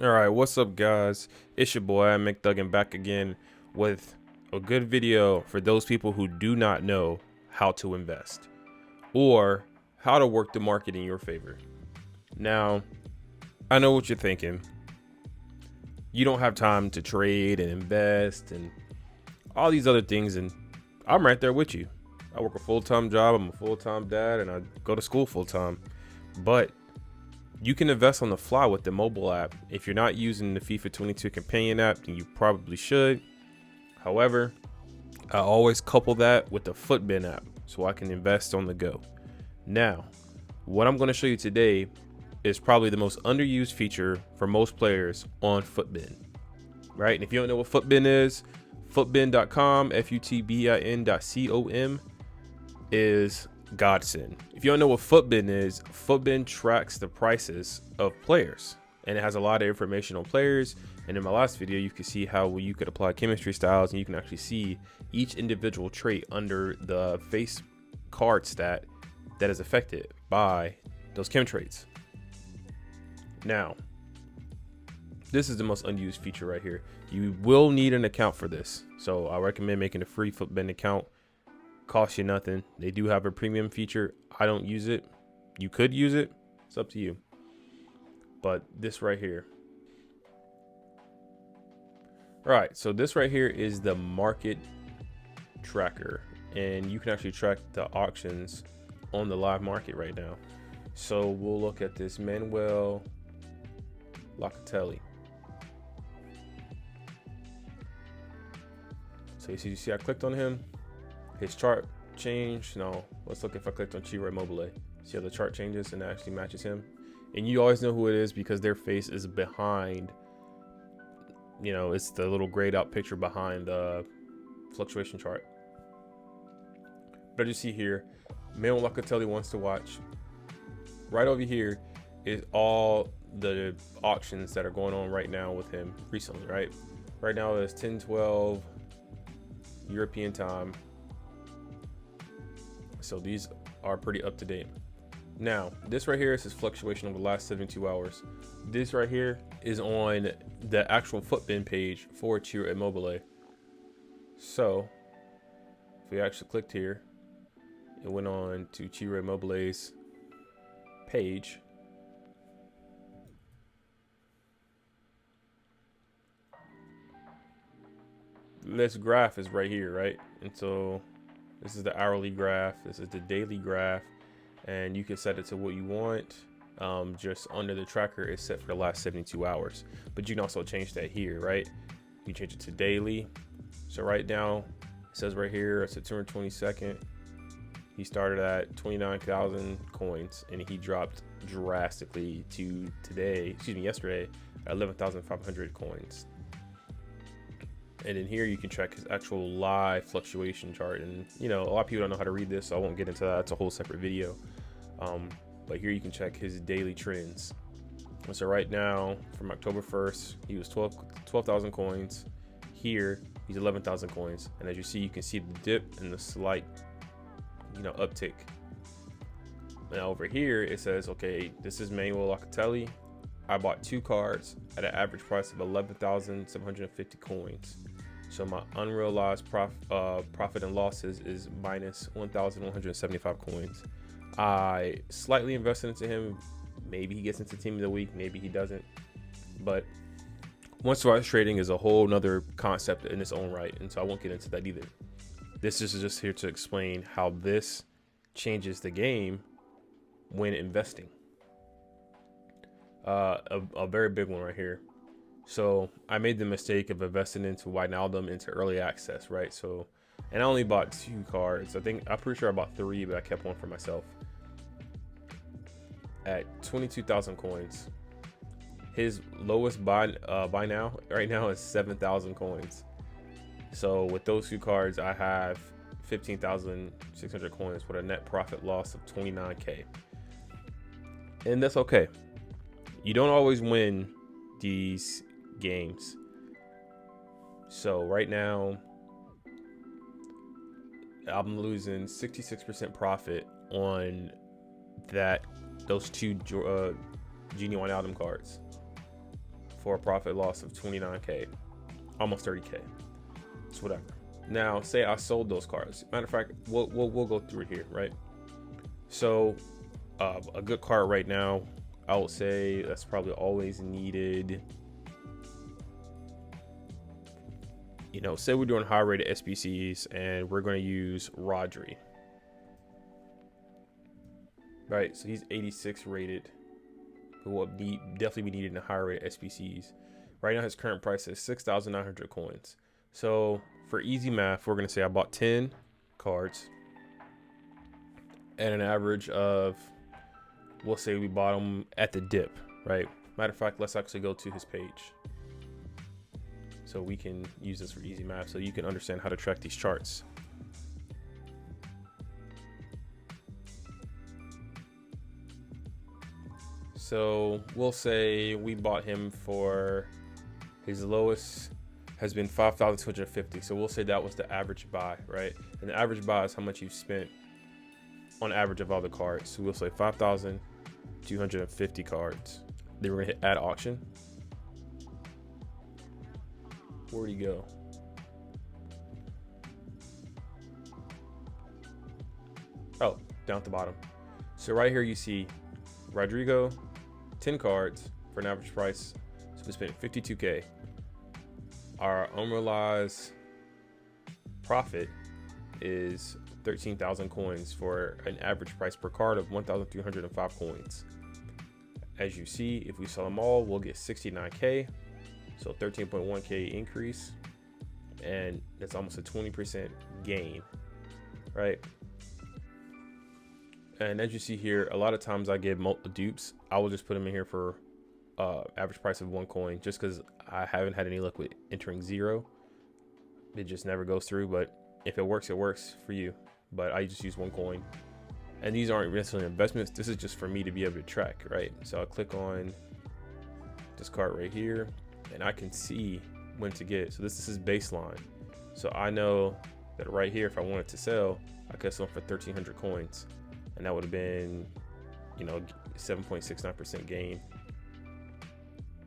All right, what's up, guys? It's your boy McDuggan back again with a good video for those people who do not know how to invest or how to work the market in your favor. Now, I know what you're thinking. You don't have time to trade and invest and all these other things, and I'm right there with you. I work a full-time job, I'm a full-time dad, and I go to school full-time. But you can invest on the fly with the mobile app. If you're not using the FIFA 22 companion app, then you probably should. However, I always couple that with the Futbin app so I can invest on the go. Now, what I'm going to show you today is probably the most underused feature for most players on Futbin, right? And if you don't know what Futbin is, futbin.com, futbin.com is godsend. If you don't know what Futbin is, Futbin tracks the prices of players, and it has a lot of information on players. And in my last video, you can see how you could apply chemistry styles, and you can actually see each individual trait under the face card stat that is affected by those chem traits. Now, this is the most unused feature right here. You will need an account for this, so I recommend making a free Futbin account. Costs you nothing. They do have a premium feature. I don't use it. You could use it. It's up to you. But this right here. All right, so this right here is the market tracker, and you can actually track the auctions on the live market right now. So we'll look at this Manuel Locatelli. So you see I clicked on him. His chart changed. No, let's look if I clicked on Chiro Immobile. See how the chart changes and it actually matches him. And you always know who it is because their face is behind, you know, it's the little grayed out picture behind the fluctuation chart. But as you see here, Manuel Locatelli wants to watch. Right over here is all the auctions that are going on right now with him recently, right? Right now it's 10:12 European time. So these are pretty up to date. Now, this right here is his fluctuation over the last 72 hours. This right here is on the actual Futbin page for Chiro Immobile. So if we actually clicked here, it went on to Chiro Immobile's page. This graph is right here, right? And so this is the hourly graph, this is the daily graph, and you can set it to what you want. Just under the tracker is set for the last 72 hours, but you can also change that here, right? You change it to daily. So right now it says right here, September 22nd, he started at 29,000 coins and he dropped drastically to yesterday at 11,500 coins. And in here you can track his actual live fluctuation chart, and you know, a lot of people don't know how to read this, so I won't get into that. It's a whole separate video. But here you can check his daily trends. And so right now from October 1st he was 12,000 coins. Here he's 11,000 coins, and as you see, you can see the dip and the slight, you know, uptick. Now over here it says, okay, this is Manuel Locatelli. I bought 2 cards at an average price of 11,750 coins. So my unrealized profit and losses is minus 1,175 coins. I slightly invested into him. Maybe he gets into team of the week, maybe he doesn't. But one-to-one trading is a whole nother concept in its own right, and so I won't get into that either. This is just here to explain how this changes the game when investing. A very big one right here. So I made the mistake of investing into Wijnaldum into early access, right? So, and I only bought 2 cards. I'm pretty sure I bought 3, but I kept one for myself. At 22,000 coins, his lowest buy now right now is 7,000 coins. So with those 2 cards, I have 15,600 coins with a net profit loss of 29K, and that's okay. You don't always win these games. So right now I'm losing 66% profit on those 2 Genie Wijnaldum cards. for a profit loss of 29K, almost 30K. It's whatever. Now, say I sold those cards. Matter of fact, we'll go through it here, right? So, a good card right now, I would say that's probably always needed. You know, say we're doing high rated SBCs and we're going to use Rodri. Right, so he's 86 rated. Who will definitely be needed in higher rated SBCs. Right now, his current price is 6,900 coins. So for easy math, we're going to say I bought 10 cards at an average of, we'll say we bought them at the dip, right? Matter of fact, let's actually go to his page. So we can use this for easy math so you can understand how to track these charts. So we'll say we bought him for, his lowest has been 5,250. So we'll say that was the average buy, right? And the average buy is how much you've spent on average of all the cards. So we'll say 5,250 cards. Then we're gonna hit add auction. Where'd he go? Oh, down at the bottom. So right here you see Rodrigo, 10 cards for an average price. So we spent 52K. Our unrealized profit is 13,000 coins for an average price per card of 1,305 coins. As you see, if we sell them all, we'll get 69K. So 13.1K increase. And that's almost a 20% gain, right? And as you see here, a lot of times I give multiple dupes. I will just put them in here for average price of 1 coin, just because I haven't had any luck with entering 0. It just never goes through, but if it works for you. But I just use 1 coin. And these aren't necessarily investments. This is just for me to be able to track, right? So I'll click on this card right here, and I can see when to get it. So this is his baseline. So I know that right here, if I wanted to sell, I could sell for 1,300 coins. And that would have been, you know, 7.69% gain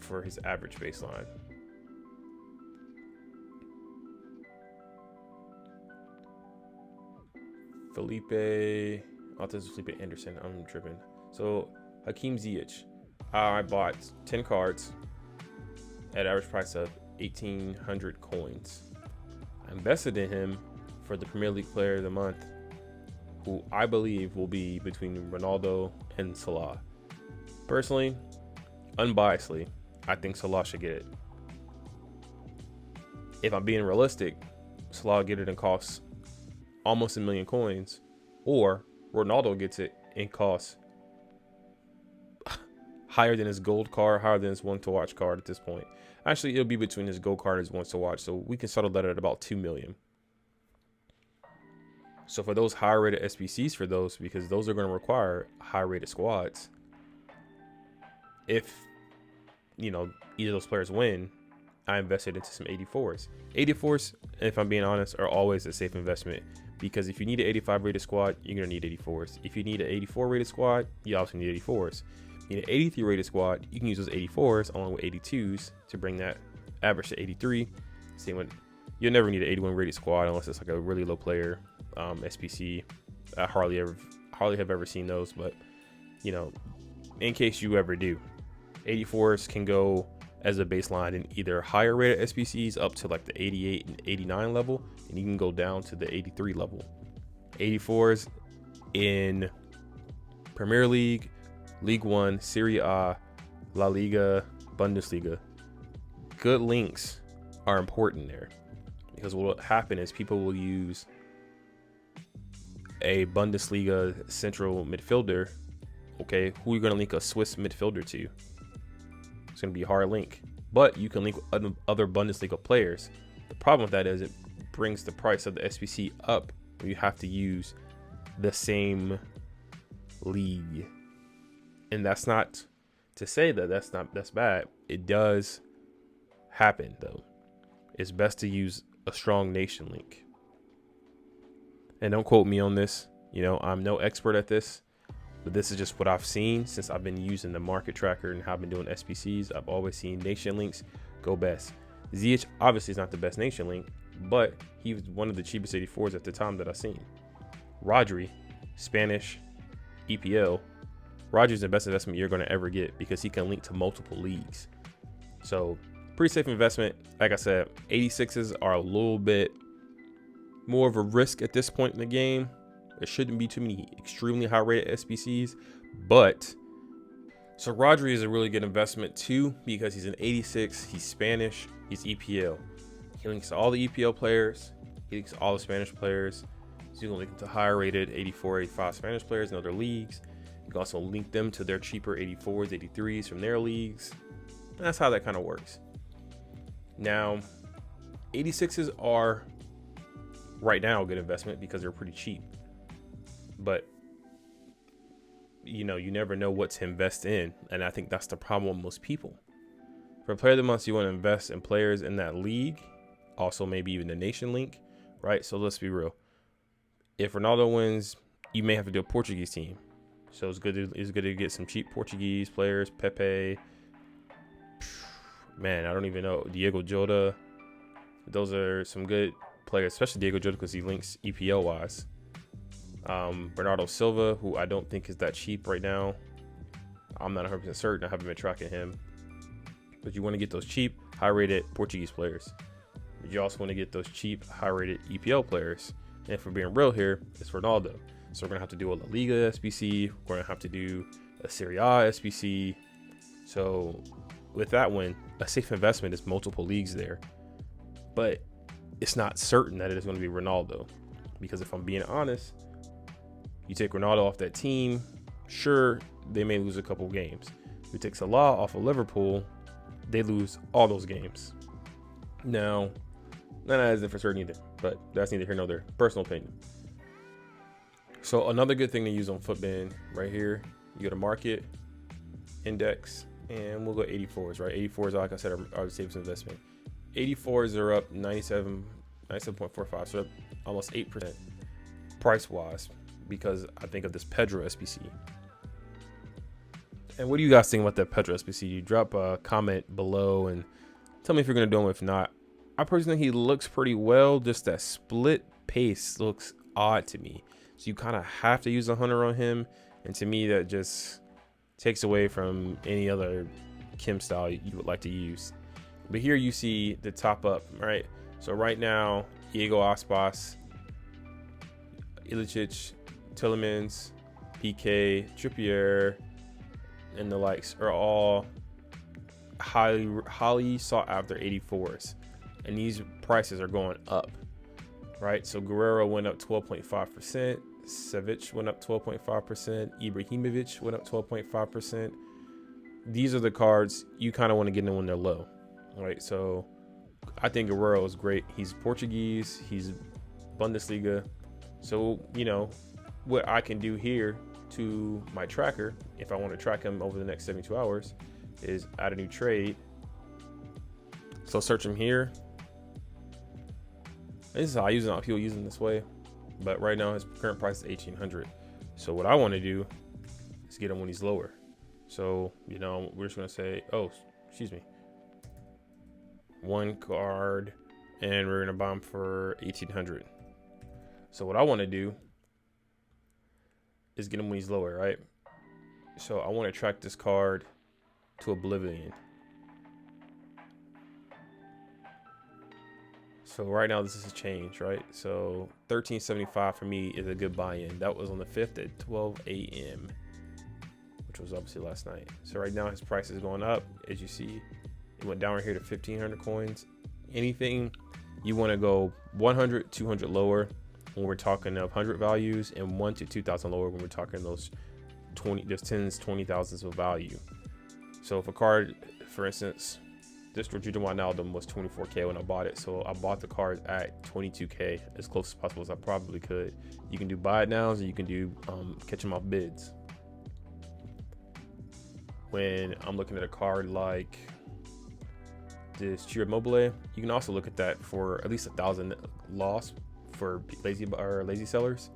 for his average baseline. I'll tell Felipe Anderson, I'm tripping. So Hakeem Ziyech, I bought 10 cards at an average price of 1,800 coins. I invested in him for the Premier League Player of the Month, who I believe will be between Ronaldo and Salah. Personally, unbiasedly, I think Salah should get it. If I'm being realistic, Salah get it and costs almost 1 million coins, or Ronaldo gets it and costs higher than his gold card, higher than his one to watch card at this point. Actually, it'll be between his gold card and his one to watch, so we can settle that at about 2 million. So for those high rated SBCs, for those, because those are going to require high rated squads, if, you know, either of those players win, I invested into some 84s. 84s, if I'm being honest, are always a safe investment, because if you need an 85 rated squad, you're going to need 84s. If you need an 84 rated squad, you also need 84s. If you need an 83 rated squad, you can use those 84s along with 82s to bring that average to 83. Same with, you'll never need an 81 rated squad unless it's like a really low player. SPC, I hardly have ever seen those, but you know, in case you ever do, 84s can go as a baseline in either higher rated SPCs up to like the 88 and 89 level, and you can go down to the 83 level. 84s in Premier League, League One, Serie A, La Liga, Bundesliga. Good links are important there, because what will happen is people will use a Bundesliga central midfielder. Okay, who are you going to link a Swiss midfielder to? It's going to be a hard link, but you can link other Bundesliga players. The problem with that is it brings the price of the SBC up. You have to use the same league, and that's not to say that that's bad. It does happen though. It's best to use a strong nation link. And don't quote me on this. You know, I'm no expert at this, but this is just what I've seen since I've been using the market tracker and have been doing SBCs. I've always seen nation links go best. ZH obviously is not the best nation link, but he was one of the cheapest 84s at the time that I've seen. Rodri, Spanish, EPL. Rodri's the best investment you're going to ever get because he can link to multiple leagues. So pretty safe investment. Like I said, 86s are a little bit more of a risk at this point in the game. There shouldn't be too many extremely high rated SBCs, but so Rodri is a really good investment too because he's an 86, he's Spanish, he's EPL. He links to all the EPL players, he links to all the Spanish players. So you can link them to higher rated 84, 85 Spanish players in other leagues. You can also link them to their cheaper 84s, 83s from their leagues. And that's how that kind of works. Now, 86s are right now a good investment because they're pretty cheap. But you know, you never know what to invest in, and I think that's the problem with most people. For player of the month, you want to invest in players in that league, also maybe even the nation link, right? So let's be real. If Ronaldo wins, you may have to do a Portuguese team. So it's good to get some cheap Portuguese players. Pepe, man, I don't even know. Diego Jota, those are some good players, especially Diego Jota because he links EPL wise. Bernardo Silva, who I don't think is that cheap right now. I'm not 100% certain. I haven't been tracking him. But you want to get those cheap, high-rated Portuguese players. But you also want to get those cheap, high-rated EPL players. And if we're being real here, it's Ronaldo. So we're going to have to do a La Liga SBC. We're going to have to do a Serie A SBC. So with that one, a safe investment is multiple leagues there. But it's not certain that it is going to be Ronaldo. Because if I'm being honest, you take Ronaldo off that team, sure, they may lose a couple games. If you take Salah off of Liverpool, they lose all those games. Now, none of that isn't for certain either, but that's neither here nor there. Personal opinion. So another good thing to use on Futbin right here, you go to market, index, and we'll go 84s, right? 84s, like I said, are the safest investment. 84s are up 97.45, so up almost 8% price-wise, because I think of this Pedro SBC. And what do you guys think about that Pedro SBC? You drop a comment below and tell me if you're going to do him. If not, I personally think he looks pretty well. Just that split pace looks odd to me. So you kind of have to use a 100 on him. And to me, that just takes away from any other Kim style you would like to use. But here you see the top up, right? So right now, Diego Aspas, Ilicic, Tielemans, PK, Trippier, and the likes are all highly sought after 84s, and these prices are going up, right? So Guerrero went up 12.5%, Savic went up 12.5%, Ibrahimovic went up 12.5%. These are the cards you kind of want to get in when they're low, right? So I think Guerrero is great. He's Portuguese, he's Bundesliga. So, you know, what I can do here to my tracker, if I want to track him over the next 72 hours, is add a new trade. So search him here. This is how I use it. People using this way, but right now his current price is 1,800. So what I want to do is get him when he's lower. So, you know, we're just gonna say, oh, excuse me, one card, and we're gonna buy him for 1,800. So what I want to do is get him when he's lower, right? So I want to track this card to Oblivion. So right now this is a change, right? So 1375 for me is a good buy-in. That was on the 5th at 12 a.m., which was obviously last night. So right now his price is going up. As you see, it went down right here to 1,500 coins. Anything you want to go 100, 200 lower when we're talking of 100 values, and 1 to 2,000 lower when we're talking those 20, there's 10s, 20,000s of value. So if a card, for instance, this Rodrigo Wijnaldum was 24K when I bought it. So I bought the cards at 22K, as close as possible as I probably could. You can do buy it nows, and you can do catch them off bids. When I'm looking at a card like this Ciro Immobile, you can also look at that for at least 1,000 loss for lazy sellers.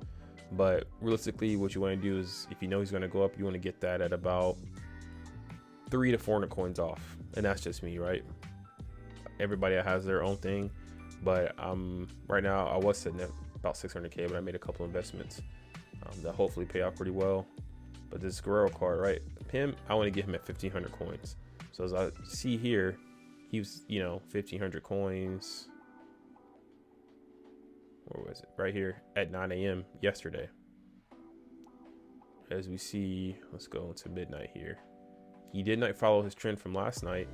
But realistically, what you want to do is, if you know he's going to go up, you want to get that at about 300 to 400 coins off. And that's just me, right? Everybody has their own thing, but right now I was sitting at about 600k, but I made a couple investments that hopefully pay out pretty well. But this Guerrero card, right? Him, I want to get him at 1500 coins. So as I see here, he was, 1500 coins. Where was it? Right here at 9 a.m. yesterday. As we see, let's go into midnight here. He did not follow his trend from last night.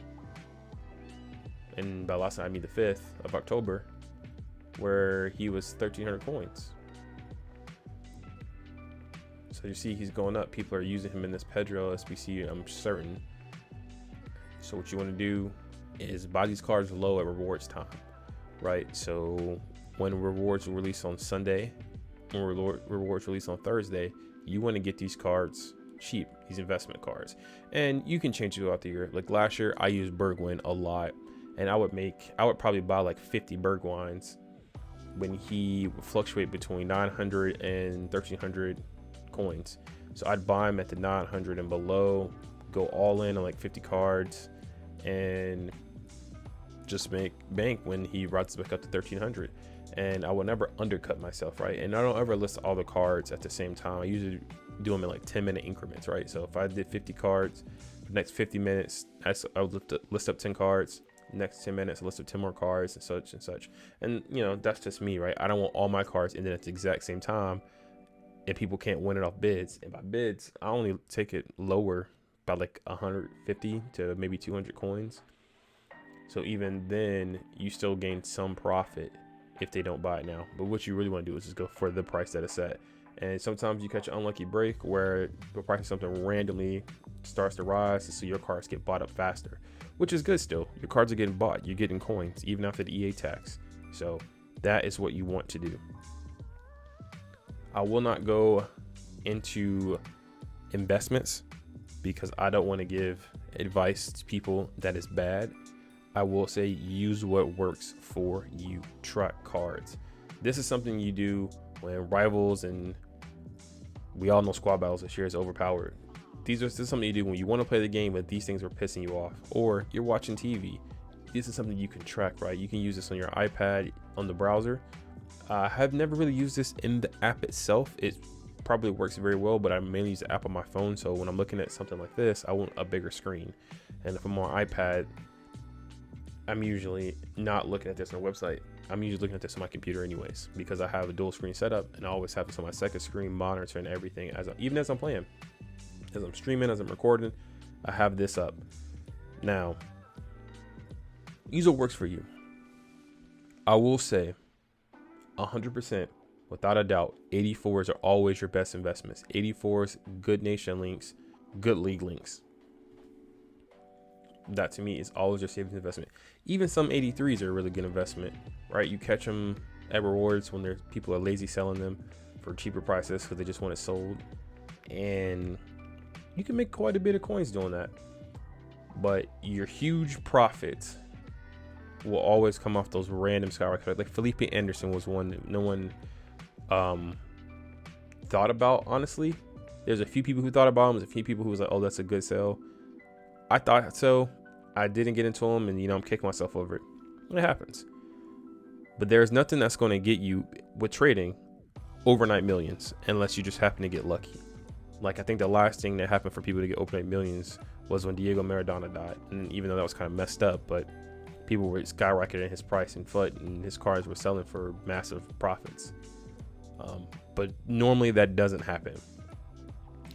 And by last night, I mean the 5th of October, where he was 1300 coins. So you see he's going up. People are using him in this Pedro SBC, I'm certain. So what you want to do is buy these cards low at rewards time, right? So when rewards release on Sunday, when rewards release on Thursday, you want to get these cards cheap, these investment cards. And you can change it throughout the year. Like last year, I used Bergwijn a lot, and I would probably buy like 50 Bergwijns when he would fluctuate between 900 and 1300 coins. So I'd buy him at the 900 and below, go all in on like 50 cards, and just make bank when he rides back up to 1300. And I will never undercut myself, right? And I don't ever list all the cards at the same time. I usually do them in like 10-minute increments, right? So if I did 50 cards, the next 50 minutes, I would list up 10 cards. Next 10 minutes, I list up 10 more cards, and such and such. And that's just me, right? I don't want all my cards ending at the exact same time, and people can't win it off bids. And by bids, I only take it lower by like 150 to maybe 200 coins. So even then, you still gain some profit if they don't buy it now. But what you really want to do is just go for the price that it's set. And sometimes you catch an unlucky break where the price of something randomly starts to rise, so your cards get bought up faster, which is good still. Your cards are getting bought. You're getting coins, even after the EA tax. So that is what you want to do. I will not go into investments because I don't want to give advice to people that is bad. I will say use what works for you. Track cards. This is something you do when rivals, and we all know squad battles this year is overpowered. This is something you do when you want to play the game, but these things are pissing you off, or you're watching TV. This is something you can track, right? You can use this on your iPad, on the browser. I have never really used this in the app itself. It probably works very well, but I mainly use the app on my phone. So when I'm looking at something like this, I want a bigger screen. And if I'm on iPad, I'm usually not looking at this on a website. I'm usually looking at this on my computer anyways, because I have a dual screen setup, and I always have this on my second screen monitoring everything even as I'm playing, as I'm streaming, as I'm recording. I have this up. Now, use what works for you. I will say 100%, without a doubt, 84s are always your best investments. 84s, good nation links, good league links. That to me is always your savings investment. Even some 83s are a really good investment, right? You catch them at rewards when people are lazy selling them for cheaper prices because they just want it sold, and you can make quite a bit of coins doing that. But your huge profits will always come off those random skyrockets. Like Felipe Anderson was one that no one thought about, honestly. There's a few people who thought about him. There's a few people who was like, oh, that's a good sell. I thought so. I didn't get into him, and I'm kicking myself over it. It happens. But there's nothing that's going to get you with trading overnight millions unless you just happen to get lucky. Like, I think the last thing that happened for people to get overnight millions was when Diego Maradona died. And even though that was kind of messed up, but people were skyrocketing his price in FUT, and his cards were selling for massive profits. But normally that doesn't happen.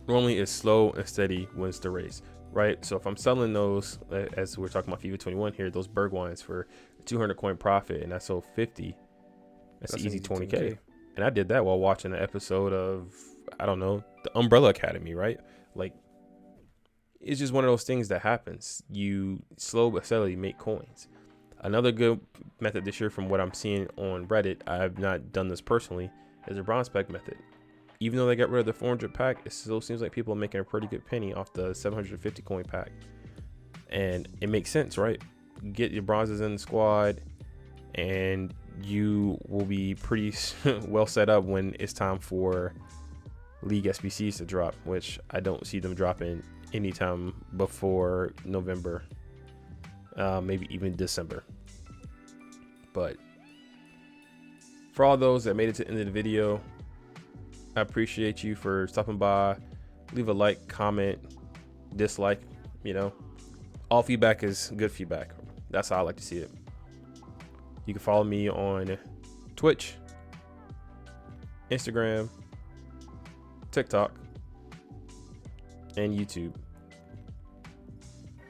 Normally it's slow and steady wins the race. Right, so if I'm selling those, as we're talking about FIFA 21 here, those Bergwijns for 200 coin profit, and I sold 50, that's easy 20K. And I did that while watching an episode of, I don't know, the Umbrella Academy, right? Like, it's just one of those things that happens. You slow but steadily make coins. Another good method this year, from what I'm seeing on Reddit, I have not done this personally, is the bronze spec method. Even though they got rid of the 400 pack, it still seems like people are making a pretty good penny off the 750 coin pack. And it makes sense, right? Get your bronzes in the squad and you will be pretty well set up when it's time for league SBCs to drop, which I don't see them dropping anytime before November, maybe even December. But for all those that made it to the end of the video, I appreciate you for stopping by. Leave a like, comment, dislike, you know, all feedback is good feedback. That's how I like to see it. You can follow me on Twitch, Instagram, TikTok, and YouTube.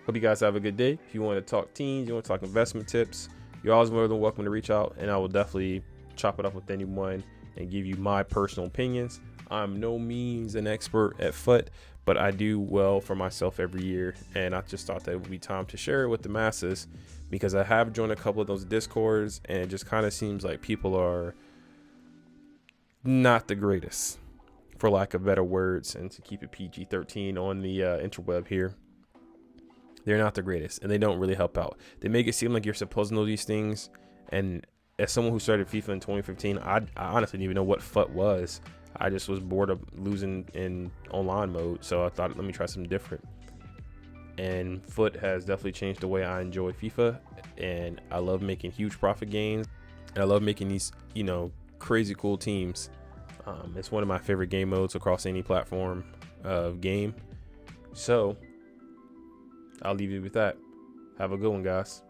Hope you guys have a good day. If you want to talk teams, you want to talk investment tips, you're always more than welcome to reach out, and I will definitely chop it up with anyone and give you my personal opinions. I'm no means an expert at FUT, but I do well for myself every year, and I just thought that it would be time to share it with the masses, because I have joined a couple of those discords, and it just kind of seems like people are not the greatest, for lack of better words, and to keep it PG-13 on the interweb here. They're not the greatest, and they don't really help out. They make it seem like you're supposed to know these things, and as someone who started FIFA in 2015, I honestly didn't even know what FUT was. I just was bored of losing in online mode, so I thought, let me try something different. And FUT has definitely changed the way I enjoy FIFA, and I love making huge profit gains. And I love making these, you know, crazy cool teams. It's one of my favorite game modes across any platform of game. So I'll leave you with that. Have a good one, guys.